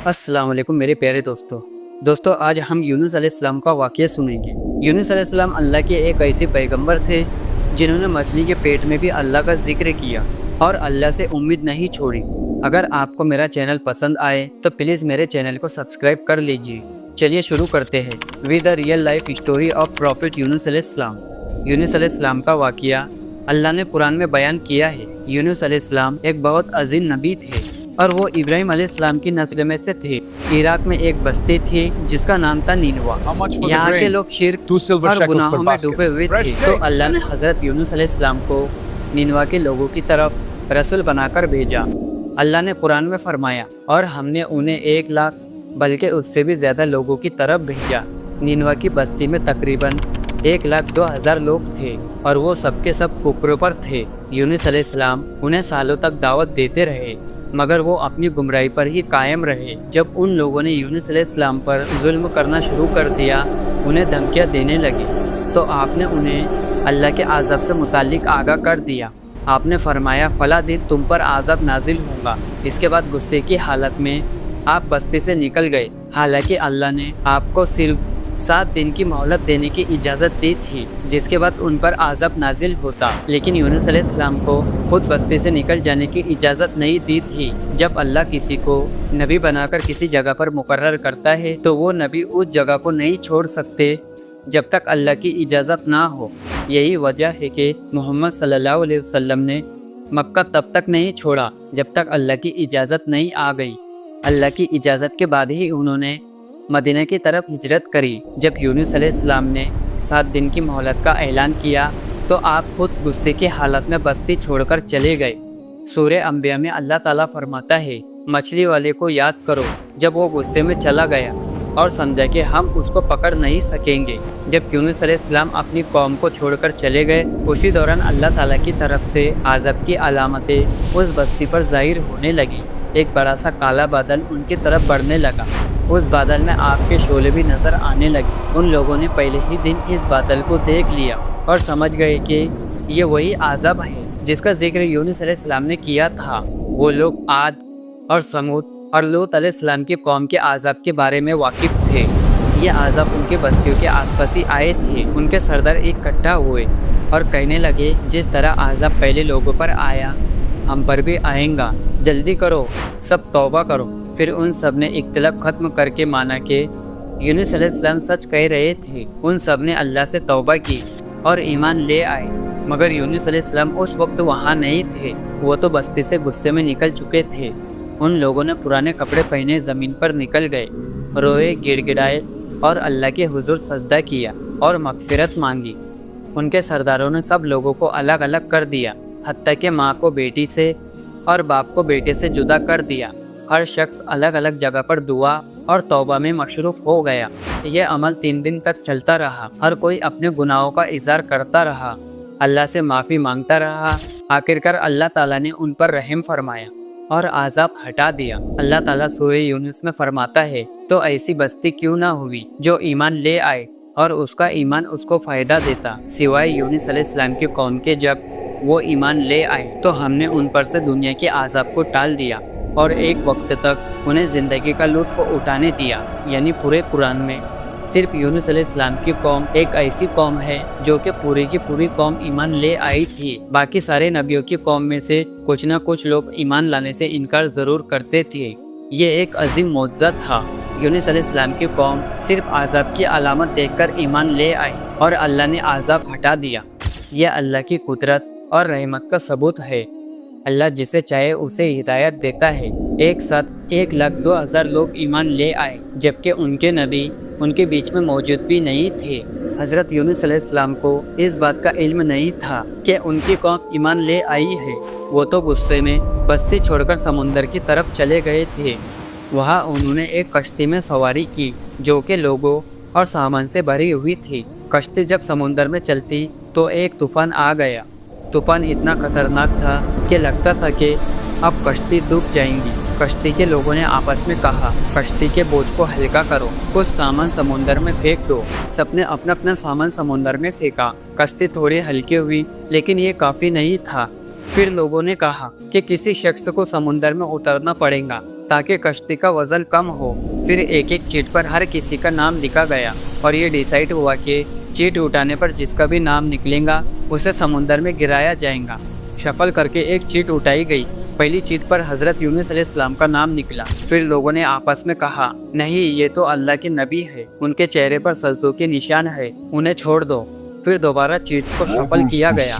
अस्सलाम वालेकुम मेरे प्यारे दोस्तों आज हम यूनुस अलैहिस्सलाम का वाक़या सुनेंगे। यूनुस अलैहिस्सलाम अल्लाह के एक ऐसे पैगंबर थे जिन्होंने मछली के पेट में भी अल्लाह का जिक्र किया और अल्लाह से उम्मीद नहीं छोड़ी। अगर आपको मेरा चैनल पसंद आए तो प्लीज़ मेरे चैनल को सब्सक्राइब कर लीजिए। चलिए शुरू करते हैं with the real life story of profit Yunus अलैहिस्सलाम। यूनुस अलैहिस्सलाम का वाक़या अल्लाह ने कुरान में बयान किया है। यूनुस अलैहिस्सलाम एक बहुत अजीम नबी थे और वो इब्राहिम अलैहिस्सलाम की नस्ल में से थे। इराक में एक बस्ती थी जिसका नाम था निनवा। यहाँ के लोग शिर्क और गुनाहों में डूबे हुए थे, तो अल्लाह ने हज़रत यूनुस अलैहिस्सलाम को निनवा के लोगों की तरफ रसूल बनाकर भेजा। अल्लाह ने कुरान में फरमाया, और हमने उन्हें 1 लाख बल्कि उससे भी ज़्यादा लोगों की तरफ भेजा। निनवा की बस्ती में तकरीबन 1,02,000 लोग थे और वो सबके सब कुफर पर थे। यूनुस अलैहिस्सलाम उन्हें सालों तक दावत देते रहे मगर वो अपनी गुमराही पर ही कायम रहे। जब उन लोगों ने यूनुस अलैहिस्सलाम पर जुल्म करना शुरू कर दिया, उन्हें धमकियां देने लगे, तो आपने उन्हें अल्लाह के आज़ाब से मुताल्लिक आगाह कर दिया। आपने फरमाया, फला दिन तुम पर आज़ाब नाजिल होगा। इसके बाद गुस्से की हालत में आप बस्ती से निकल गए। हालांकि अल्लाह ने आपको सिर्फ 7 दिन की मोहलत देने की इजाज़त दी थी, जिसके बाद उन पर आज़ाब नाजिल होता। लेकिन यूनुस अलैहिस्सलाम को खुद बस्ती से निकल जाने की इजाज़त नहीं दी थी। जब अल्लाह किसी को नबी बनाकर किसी जगह पर मुकर्रर करता है तो वो नबी उस जगह को नहीं छोड़ सकते जब तक अल्लाह की इजाज़त ना हो। यही वजह है कि मोहम्मद सल्लल्लाहु अलैहि वसल्लम ने मक्का तब तक नहीं छोड़ा जब तक अल्लाह की इजाज़त नहीं आ गई। अल्लाह की इजाज़त के बाद ही उन्होंने मदीना की तरफ हिजरत करी। जब यूनुस अलैहिस्सलाम ने 7 दिन की मोहलत का ऐलान किया तो आप खुद गुस्से की हालत में बस्ती छोड़कर चले गए। सूरह अंबिया में अल्लाह ताला फरमाता है, मछली वाले को याद करो जब वो गुस्से में चला गया और समझा कि हम उसको पकड़ नहीं सकेंगे। जब यूनुस अलैहिस्सलाम अपनी कौम को छोड़कर चले गए, उसी दौरान अल्लाह ताला की तरफ से आज़ाब की अलामतें उस बस्ती पर ज़ाहिर होने लगी। एक बड़ा सा काला बादल उनकी तरफ बढ़ने लगा। उस बादल में आग के शोले भी नजर आने लगे। उन लोगों ने पहले ही दिन इस बादल को देख लिया और समझ गए कि ये वही आज़ाब है जिसका जिक्र यूनुस अलैहिस्सलाम ने किया था। वो लोग आद और समूद और लूत अलैहिस्सलाम की कौम के आज़ाब के बारे में वाकिफ थे। ये आज़ाब उनके बस्तियों के आसपास ही आए थे। उनके सरदार इकट्ठा हुए और कहने लगे, जिस तरह आज़ाब पहले लोगों पर आया हम पर भी आएगा, जल्दी करो, सब तौबा करो। फिर उन सब ने इख्तिलाफ ख़त्म करके माना कि यूनुस अलैहिस्सलाम सच कह रहे थे। उन सब ने अल्लाह से तौबा की और ईमान ले आए। मगर यूनुस अलैहिस्सलाम उस वक्त वहाँ नहीं थे। वो तो बस्ती से गुस्से में निकल चुके थे। उन लोगों ने पुराने कपड़े पहने ज़मीन पर निकल गए, रोए, गिड़गिड़ाए और अल्लाह के हुजूर सजदा किया और मग़फ़िरत मांगी। उनके सरदारों ने सब लोगों को अलग अलग कर दिया, हत्ता कि माँ को बेटी से और बाप को बेटे से जुदा कर दिया। हर शख्स अलग अलग जगह पर दुआ और तौबा में मशरूफ़ हो गया। यह अमल 3 दिन तक चलता रहा। हर कोई अपने गुनाहों का इज़हार करता रहा, अल्लाह से माफ़ी मांगता रहा। आखिरकार अल्लाह ताला ने उन पर रहम फरमाया और आज़ाब हटा दिया। अल्लाह ताला सूरह यूनुस में फरमाता है, तो ऐसी बस्ती क्यों ना हुई जो ईमान ले आए और उसका ईमान उसको फ़ायदा देता, सिवाय यूनुस अलैहिस्सलाम की कौम के। जब वो ईमान ले आए तो हमने उन पर से दुनिया के आज़ाब को टाल दिया और एक वक्त तक उन्हें ज़िंदगी का लुत्फ़ उठाने दिया। यानी पूरे कुरान में सिर्फ यूनुस अलैहिस्सलाम की कौम एक ऐसी कौम है जो कि पूरी की पूरी कौम ईमान ले आई थी। बाकी सारे नबियों की कौम में से कुछ न कुछ लोग ईमान लाने से इनकार ज़रूर करते थे। ये एक अजीम मौजज़ा था। यूनुस अलैहिस्सलाम की कौम सिर्फ आज़ाब की अलामत देखकर ईमान ले आई और अल्लाह ने आज़ाब हटा दिया। यह अल्लाह की कुदरत और रहमत का सबूत है। अल्लाह जिसे चाहे उसे हिदायत देता है। एक साथ 1,02,000 लोग ईमान ले आए, जबकि उनके नबी उनके बीच में मौजूद भी नहीं थे। हज़रत यूनुस अलैहिस्सलाम को इस बात का इल्म नहीं था कि उनकी कौम ईमान ले आई है। वो तो गुस्से में बस्ती छोड़कर समुंदर की तरफ चले गए थे। वहाँ उन्होंने एक कश्ती में सवारी की जो कि लोगों और सामान से भरी हुई थी। कश्ती जब समुंदर में चलती तो एक तूफ़ान आ गया। तूफ़ान इतना खतरनाक था कि लगता था कि अब कश्ती डूब जाएंगी। कश्ती के लोगों ने आपस में कहा, कश्ती के बोझ को हल्का करो, कुछ सामान समुंदर में फेंक दो। सबने अपना अपना सामान समुंदर में फेंका। कश्ती थोड़ी हल्की हुई, लेकिन ये काफ़ी नहीं था। फिर लोगों ने कहा कि किसी शख्स को समुंदर में उतरना पड़ेगा ताकि कश्ती का वजन कम हो। फिर एक एक चीट पर हर किसी का नाम लिखा गया और ये डिसाइड हुआ कि चीट उठाने पर जिसका भी नाम निकलेगा उसे समुंदर में गिराया जाएगा। शफल करके एक चीट उठाई गई। पहली चीट पर हजरत यूनुस अलैहिस्सलाम का नाम निकला। फिर लोगों ने आपस में कहा, नहीं, ये तो अल्लाह के नबी है, उनके चेहरे पर सजदों के निशान है, उन्हें छोड़ दो। फिर दोबारा चीट्स को शफल किया गया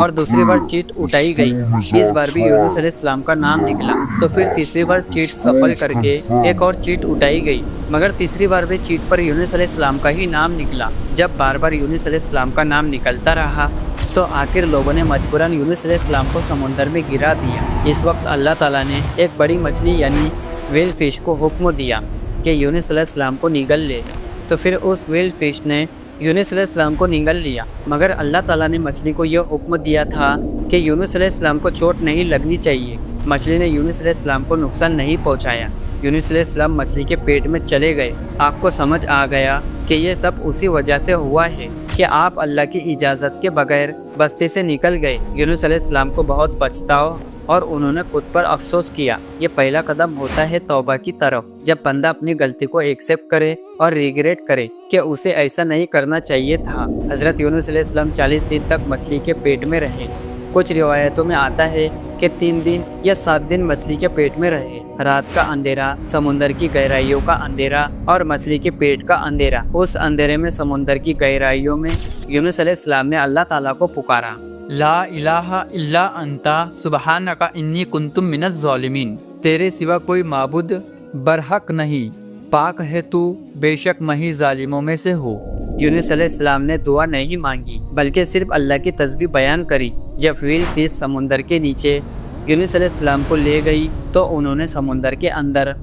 और दूसरी बार चीट उठाई गई। इस बार भी यूनुस अलैहिस्सलाम का नाम निकला। तो फिर तीसरी बार चीट सफल करके एक और चीट उठाई गई, मगर तीसरी बार भी चीट पर यूनुस अलैहिस्सलाम का ही नाम निकला। जब बार बार यूनुस अलैहिस्सलाम का नाम निकलता रहा तो आखिर लोगों ने मजबूरन यूनुस अलैहिस्सलाम को समुंदर में गिरा दिया। इस वक्त अल्लाह ताला ने एक बड़ी मछली यानी व्हेल फिश को हुक्म दिया कि यूनुस अलैहिस्सलाम को निगल ले। तो फिर उस व्हेल फिश ने यूनुस अलैहिस्सलाम को निगल लिया, मगर अल्लाह ताला ने मछली को यह हुक्म दिया था कि यूनुस अलैहिस्सलाम को चोट नहीं लगनी चाहिए। मछली ने यूनुस अलैहिस्सलाम को नुकसान नहीं पहुंचाया। यूनुस अलैहिस्सलाम मछली के पेट में चले गए। आपको समझ आ गया कि ये सब उसी वजह से हुआ है कि आप अल्लाह की इजाज़त के बगैर बस्ती से निकल गए। यूनुस अलैहिस्सलाम को बहुत पछतावा और उन्होंने खुद पर अफसोस किया। ये पहला कदम होता है तौबा की तरफ, जब बंदा अपनी गलती को एक्सेप्ट करे और रिग्रेट करे कि उसे ऐसा नहीं करना चाहिए था। हज़रत यूनुस अलैहिस्सलाम 40 दिन तक मछली के पेट में रहे। कुछ रिवायतों में आता है कि 3 दिन या 7 दिन मछली के पेट में रहे। रात का अंधेरा, समुंदर की गहराइयों का अंधेरा और मछली के पेट का अंधेरा। उस अंधेरे में समुंदर की गहराइयों में यूनुस अलैहिस्सलाम ने अल्लाह ताला को पुकारा, ला इलाहा इल्ला अंता सुबहानका इन्नी कुंतुम मिनज़ ज़ालिमीन। तेरे सिवा कोई माबूद बरहक नहीं, पाक है तू, बेशक मैं ही जालिमों में से हूँ। यूनुस अलैहिस्सलाम ने दुआ नहीं मांगी बल्कि सिर्फ अल्लाह की तस्बीह बयान करी। जब व्हेल फिश समुंदर के नीचे यूनुस अलैहिस्सलाम को ले गई तो उन्होंने समुंदर के अंदर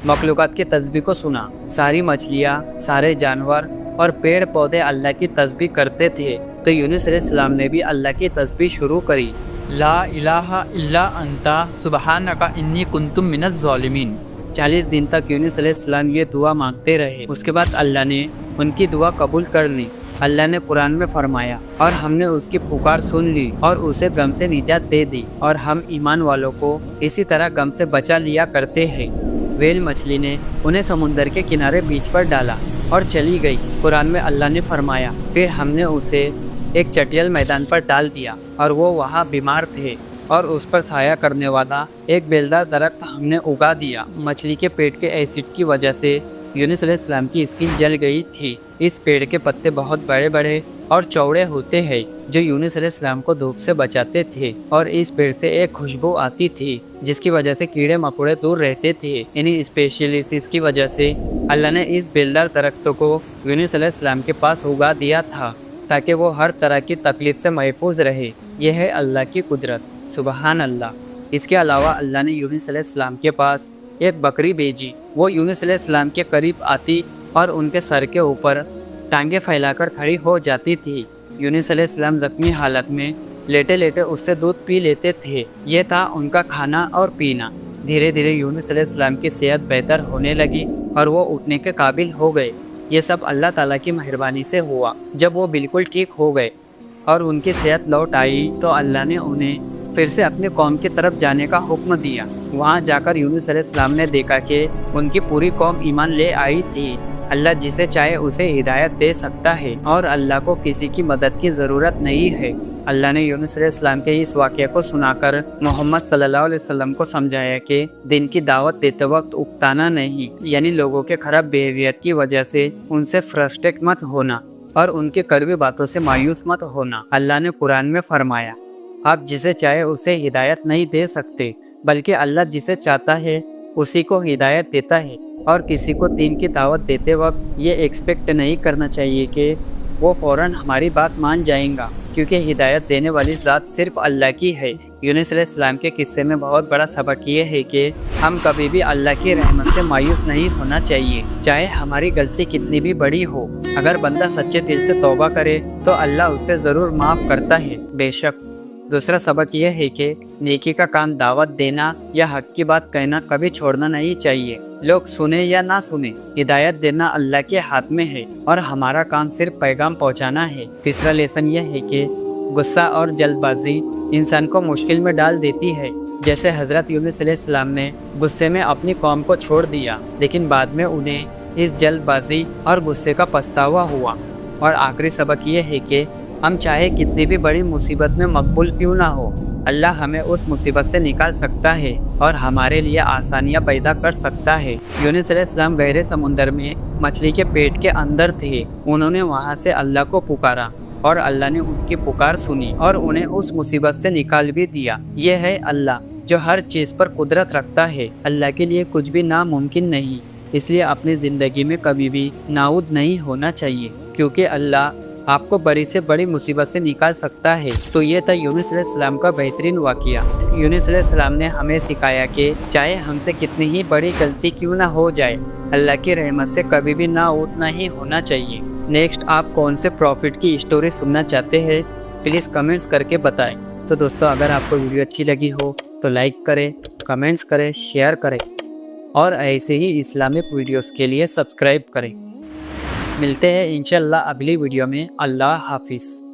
मखलूक़ात की तस्बीह को सुना। सारी मछलियाँ, सारे जानवर और पेड़ पौधे अल्लाह की तस्बीह करते थे, तो यूनुस अलैहिस्सलाम ने भी अल्लाह की तस्बीह शुरू करी। ला इलाहा इल्ला अंता सुबहानका इन्नी कुंतुम मिनज़ ज़ालिमीन। 40 दिन तक यूनुस अलैहिस्सलाम ये दुआ मांगते रहे। उसके बाद अल्लाह ने उनकी दुआ कबूल कर ली। अल्लाह ने कुरान में फरमाया, और हमने उसकी पुकार सुन ली और उसे गम से निजात दे दी, और हम ईमान वालों को इसी तरह गम से बचा लिया करते हैं। व्हेल मछली ने उन्हें समुंदर के किनारे बीच पर डाला और चली गई। कुरान में अल्लाह ने फरमाया, फिर हमने उसे एक चटियल मैदान पर डाल दिया और वो वहाँ बीमार थे और उस पर साया करने वाला एक बेलदार दरख्त हमने उगा दिया। मछली के पेट के एसिड की वजह से यूनुस अलैहिस्सलाम की स्किन जल गई थी। इस पेड़ के पत्ते बहुत बड़े बड़े और चौड़े होते हैं जो यूनुस अलैहिस्सलाम को धूप से बचाते थे, और इस पेड़ से एक खुशबू आती थी जिसकी वजह से कीड़े मकोड़े दूर रहते थे। इन्हीं स्पेशलिटीज़ की वजह से अल्लाह ने इस बेलदार दरख्त को यूनुस अलैहिस्सलाम के पास उगा दिया था ताकि वो हर तरह की तकलीफ से महफूज रहे। यह है अल्लाह की कुदरत, सुबहान अल्लाह। इसके अलावा अल्लाह ने यूनुस अलैहिस्सलाम के पास एक बकरी भेजी। वो यूनुस अलैहिस्सलाम के करीब आती और उनके सर के ऊपर टांगे फैलाकर खड़ी हो जाती थी। यूनुस अलैहिस्सलाम जख्मी हालत में लेटे लेटे उससे दूध पी लेते थे। ये था उनका खाना और पीना। धीरे धीरे यूनुस अलैहिस्सलाम की सेहत बेहतर होने लगी और वो उठने के काबिल हो गए। ये सब अल्लाह ताला की मेहरबानी से हुआ। जब वो बिल्कुल ठीक हो गए और उनकी सेहत लौट आई तो अल्लाह ने उन्हें फिर से अपने कौम की तरफ जाने का हुक्म दिया। वहाँ जाकर यूनुस अलैहिस्सलाम ने देखा कि उनकी पूरी कौम ईमान ले आई थी। अल्लाह जिसे चाहे उसे हिदायत दे सकता है और अल्लाह को किसी की मदद की ज़रूरत नहीं है। अल्लाह ने यूनुस अलैहिस्सलाम के इस वाक़े को सुनाकर मोहम्मद सल्लल्लाहु अलैहि वसल्लम को समझाया कि दिन की दावत देते वक्त उकताना नहीं, यानी लोगों के खराब बिहेवियर की वजह से उनसे फ्रस्ट्रेट मत होना और उनकी कड़वी बातों से मायूस मत होना। अल्लाह ने कुरान में फरमाया, आप जिसे चाहे उसे हिदायत नहीं दे सकते, बल्कि अल्लाह जिसे चाहता है उसी को हिदायत देता है। और किसी को दीन की दावत देते वक्त ये एक्सपेक्ट नहीं करना चाहिए कि वो फ़ौरन हमारी बात मान जाएगा, क्योंकि हिदायत देने वाली ज़ात सिर्फ अल्लाह की है। यूनुस अलैहिस्सलाम के किस्से में बहुत बड़ा सबक ये है कि हम कभी भी अल्लाह की रहमत से मायूस नहीं होना चाहिए, चाहे हमारी गलती कितनी भी बड़ी हो। अगर बंदा सच्चे दिल से तौबा करे तो अल्लाह उससे ज़रूर माफ़ करता है, बेशक। दूसरा सबक यह है कि नेकी का काम दावत देना या हक की बात कहना कभी छोड़ना नहीं चाहिए। लोग सुने या ना सुने, हिदायत देना अल्लाह के हाथ में है और हमारा काम सिर्फ पैगाम पहुंचाना है। तीसरा लेसन यह है कि गुस्सा और जल्दबाजी इंसान को मुश्किल में डाल देती है। جیسے حضرت یونس علیہ السلام نے غصے میں اپنی قوم کو چھوڑ دیا، لیکن بعد میں انہیں اس جلد بازی اور غصے کا پچھتاوا ہوا۔ اور آخری سبق یہ ہے کہ ہم چاہے کتنی بھی بڑی مصیبت میں مقبول کیوں نہ ہو، اللہ ہمیں اس مصیبت سے نکال سکتا ہے اور ہمارے لیے آسانیاں پیدا کر سکتا ہے۔ یونس علیہ السلام گہرے سمندر میں مچھلی کے پیٹ کے اندر تھے۔ انہوں نے وہاں سے اللہ کو پکارا اور اللہ نے ان کی پکار سنی اور انہیں اس مصیبت سے نکال بھی دیا۔ یہ ہے اللہ جو ہر چیز پر قدرت رکھتا ہے۔ اللہ کے لیے کچھ بھی ناممکن نہیں، اس لیے اپنی زندگی میں کبھی بھی ناؤد نہیں ہونا چاہیے، کیونکہ اللہ آپ کو بڑی سے بڑی مصیبت سے نکال سکتا ہے۔ تو یہ تھا یونس علیہ السلام کا بہترین واقعہ۔ یونس علیہ السلام نے ہمیں سکھایا کہ چاہے ہم سے کتنی ہی بڑی غلطی کیوں نہ ہو جائے، اللہ کی رحمت سے کبھی بھی ناؤد نہیں ہونا چاہیے۔ نیکسٹ آپ کون سے پروفٹ کی اسٹوری سننا چاہتے ہیں، پلیز کمنٹس کر کے بتائیں۔ تو دوستو اگر آپ کو ویڈیو اچھی لگی ہو تو لائک کریں، کمنٹس کریں، شیئر کریں اور ایسے ہی اسلامک ویڈیوز کے لیے سبسکرائب کریں۔ ملتے ہیں انشاءاللہ اگلی ویڈیو میں۔ اللہ حافظ۔